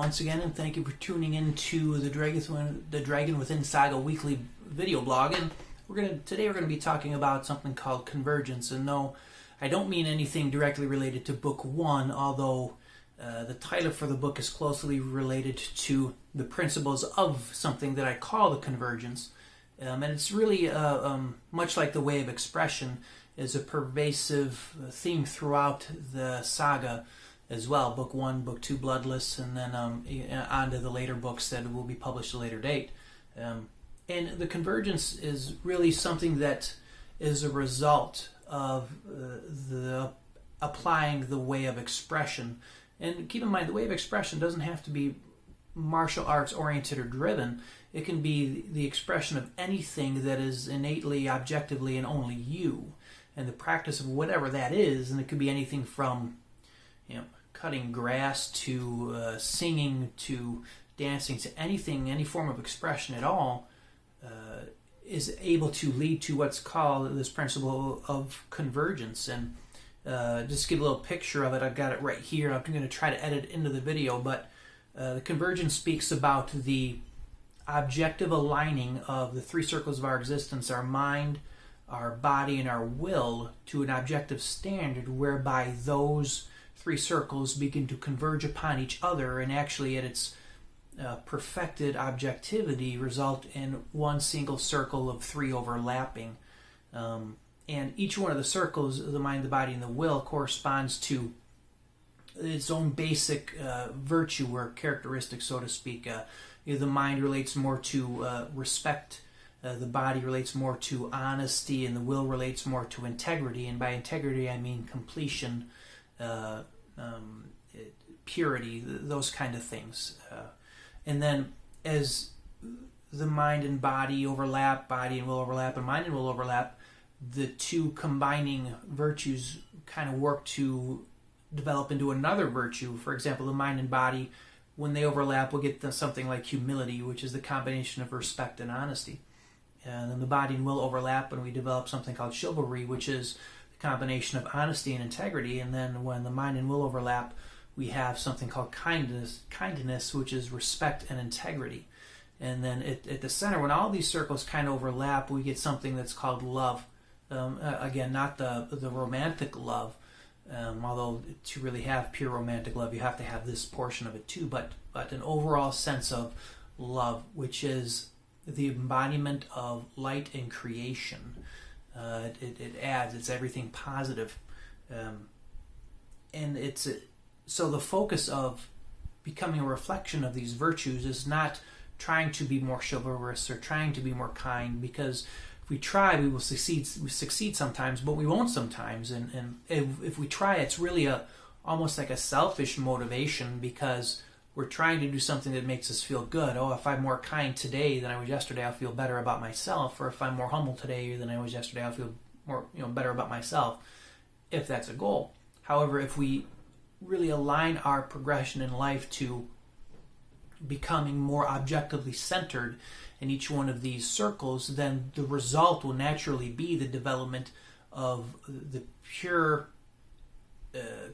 once again, and thank you for tuning in to the Dragon Within Saga weekly video blog. And today we're going to be talking about something called Convergence. And no, I don't mean anything directly related to Book 1, although the title for the book is closely related to the principles of something that I call the Convergence. And it's really, much like the way of expression, is a pervasive theme throughout the saga as well. Book 1, Book 2, Bloodless, and then on to the later books that will be published at a later date. And the Convergence is really something that is a result of the applying the way of expression. And keep in mind, the way of expression doesn't have to be martial arts oriented or driven. It can be the expression of anything that is innately, objectively, and only you. And the practice of whatever that is, and it could be anything from, cutting grass to singing to dancing to anything, any form of expression at all, is able to lead to what's called this principle of convergence. And just give a little picture of it. I've got it right here. I'm going to try to edit it into the video, but the convergence speaks about the objective aligning of the three circles of our existence, our mind, our body, and our will, to an objective standard whereby those three circles begin to converge upon each other, and actually at its perfected objectivity result in one single circle of three overlapping. And each one of the circles, the mind, the body, and the will, corresponds to its own basic virtue or characteristic, so to speak. The mind relates more to respect, the body relates more to honesty, and the will relates more to integrity. And by integrity, I mean completion, purity, those kind of things. And then as the mind and body overlap, body and will overlap, and mind and will overlap, the two combining virtues kind of work to develop into another virtue. For example, the mind and body, when they overlap, we'll get something like humility, which is the combination of respect and honesty. And then the body and will overlap, and we develop something called chivalry, which is the combination of honesty and integrity. And then when the mind and will overlap, we have something called kindness, which is respect and integrity. And then at the center, when all these circles kind of overlap, we get something that's called love. Again, not the romantic love, although to really have pure romantic love, you have to have this portion of it too, but an overall sense of love, which is the embodiment of light and creation. It adds, it's everything positive. And so the focus of becoming a reflection of these virtues is not trying to be more chivalrous or trying to be more kind, because if we try, we will succeed. We succeed sometimes, but we won't sometimes. And if we try, it's really almost like a selfish motivation, because we're trying to do something that makes us feel good. Oh, if I'm more kind today than I was yesterday, I'll feel better about myself. Or if I'm more humble today than I was yesterday, I'll feel more, better about myself, if that's a goal. However, if we really align our progression in life to becoming more objectively centered in each one of these circles, then the result will naturally be the development of the pure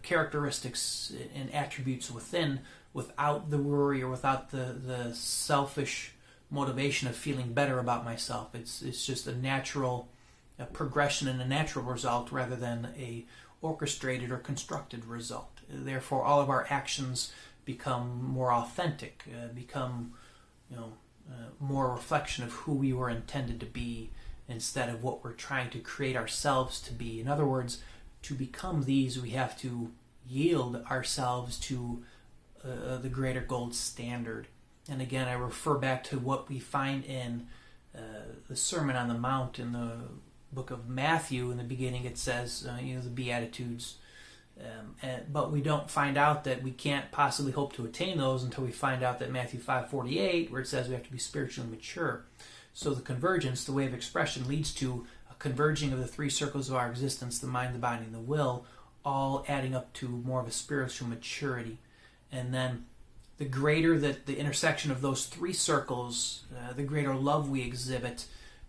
characteristics and attributes within, without the worry or without the selfish motivation of feeling better about myself. It's just a natural progression and a natural result rather than a orchestrated or constructed result. Therefore, all of our actions become more authentic, become more a reflection of who we were intended to be, instead of what we're trying to create ourselves to be. In other words, to become these, we have to yield ourselves to the greater gold standard. And again, I refer back to what we find in the Sermon on the Mount in the book of Matthew. In the beginning, it says, the Beatitudes. But we don't find out that we can't possibly hope to attain those until we find out that Matthew 5:48, where it says we have to be spiritually mature. So the convergence, the way of expression, leads to a converging of the three circles of our existence, the mind, the body, and the will, all adding up to more of a spiritual maturity. And then the greater that the intersection of those three circles, the greater love we exhibit,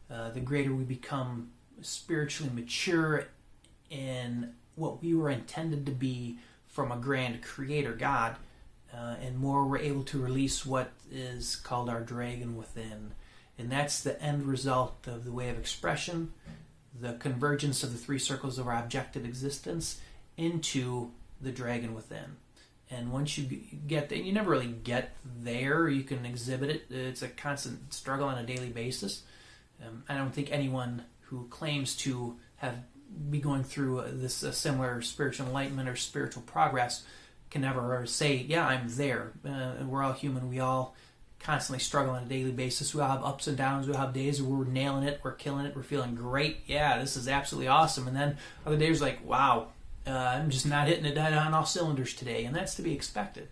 the greater we become spiritually mature in what we were intended to be from a grand creator God. and more we're able to release what is called our Dragon Within. And that's the end result of the way of expression, the convergence of the three circles of our objective existence into the Dragon Within. And once you get there, you never really get there. You can exhibit it. It's a constant struggle on a daily basis. I don't think anyone who claims to be going through this similar spiritual enlightenment or spiritual progress can ever say, yeah, I'm there. We're all human. We all constantly struggle on a daily basis. We all have ups and downs. We all have days where we're nailing it, we're killing it, we're feeling great. Yeah, this is absolutely awesome. And then other days like, wow, I'm just not hitting it on all cylinders today. And that's to be expected.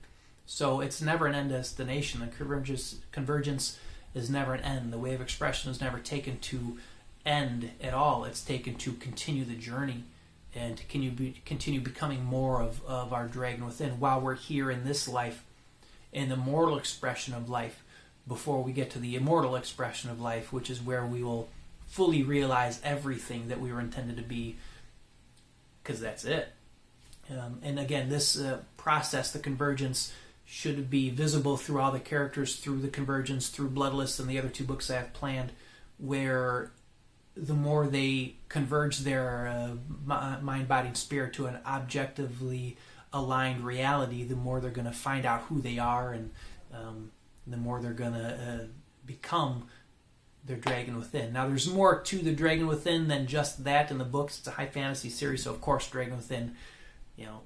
So it's never an end destination. The convergence is never an end. The way of expression is never taken to end at all. It's taken to continue the journey and to continue becoming more of our Dragon Within while we're here in this life, in the mortal expression of life, before we get to the immortal expression of life, which is where we will fully realize everything that we were intended to be, because that's it. And again, this process, the convergence, should be visible through all the characters, through the convergence, through Bloodless and the other 2 books I have planned, where the more they converge their mind, body, and spirit to an objectively aligned reality, the more they're going to find out who they are, and the more they're going to become their Dragon Within. Now, there's more to the Dragon Within than just that in the books. It's a high fantasy series, so of course Dragon Within,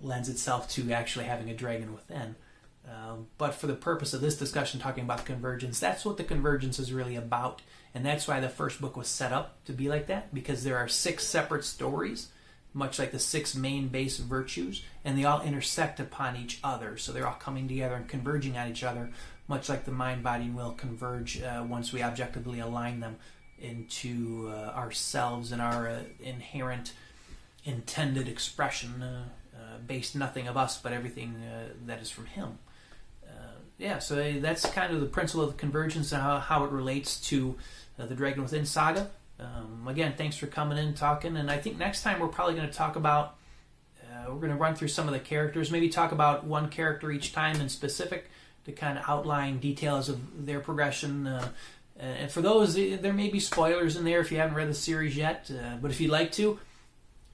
lends itself to actually having a Dragon Within. But for the purpose of this discussion, talking about convergence, that's what the convergence is really about. And that's why the first book was set up to be like that, because there are 6 separate stories, much like the 6 main base virtues, and they all intersect upon each other. So they're all coming together and converging on each other, much like the mind, body, and will converge once we objectively align them into ourselves and our inherent intended expression, based nothing of us but everything that is from Him. So that's kind of the principle of the convergence and how it relates to the Dragon Within Saga. Again, thanks for coming in, talking, and I think next time we're probably going to talk about, we're going to run through some of the characters, maybe talk about one character each time in specific to kind of outline details of their progression. And for those, there may be spoilers in there if you haven't read the series yet, but if you'd like to,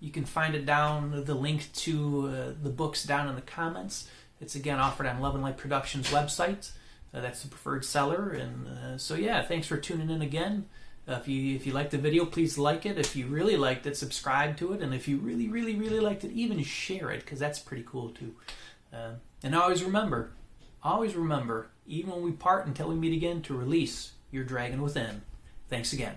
you can find it down, the link to the books down in the comments. It's again offered on Love and Light Productions website. That's the preferred seller. And thanks for tuning in again. If you liked the video, please like it. If you really liked it, subscribe to it. And if you really, really, really liked it, even share it, because that's pretty cool too. And always remember, even when we part until we meet again, to release your Dragon Within. Thanks again.